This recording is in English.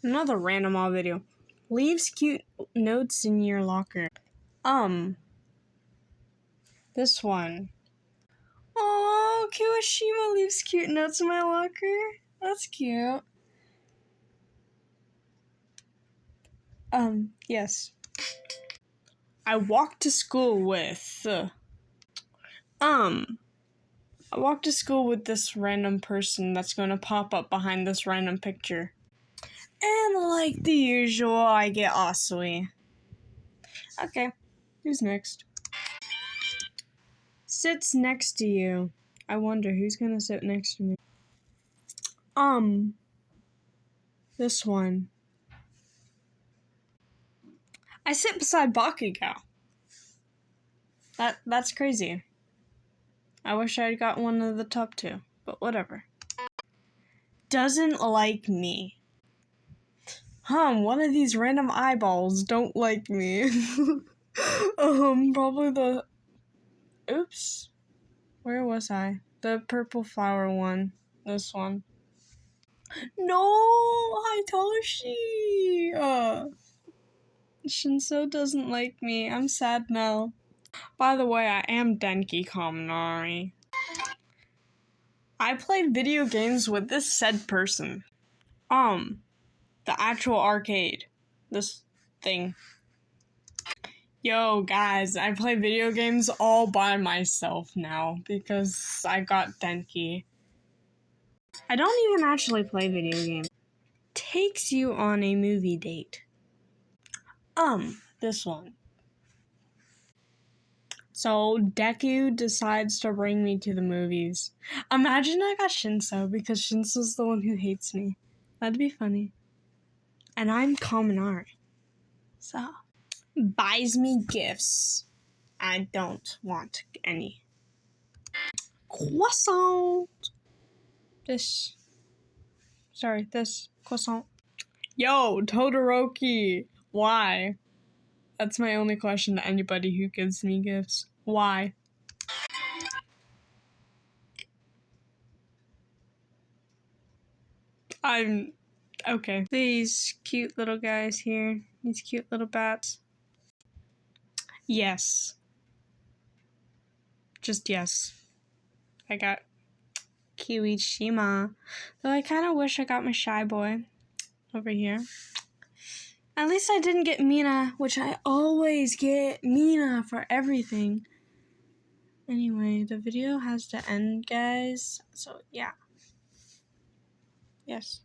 Another random all video. Leaves cute notes in your locker. This one. Oh, Kiwashima leaves cute notes in my locker. That's cute. Yes. I walked to school with, I walked to school with this random person that's gonna pop up behind this random picture. And like the usual, I get Asui. Okay, who's next? Sits next to you. I wonder who's gonna sit next to me. This one. I sit beside Bakugo. That's crazy. I wish I'd got one of the top two, but whatever. Doesn't like me. One of these random eyeballs don't like me. Probably the... Oops. Where was I? The purple flower one. This one. No! Hitoshi! Shinso doesn't like me. I'm sad now. By the way, I am Denki Kaminari. I played video games with this said person. The actual arcade. This thing. Yo, guys, I play video games all by myself now because I got Denki. I don't even actually play video games. Takes you on a movie date. This one. So, Deku decides to bring me to the movies. Imagine I got Shinso because Shinso's the one who hates me. That'd be funny. And I'm Kaminari. So, buys me gifts. I don't want any. Croissant! This croissant. Yo, Todoroki! Why? That's my only question to anybody who gives me gifts. Why? Okay. These cute little guys here. These cute little bats. Yes. Just yes. I got Kiwishima. Though I kind of wish I got my shy boy over here. At least I didn't get Mina, which I always get Mina for everything. Anyway, the video has to end, guys. So, yeah. Yes.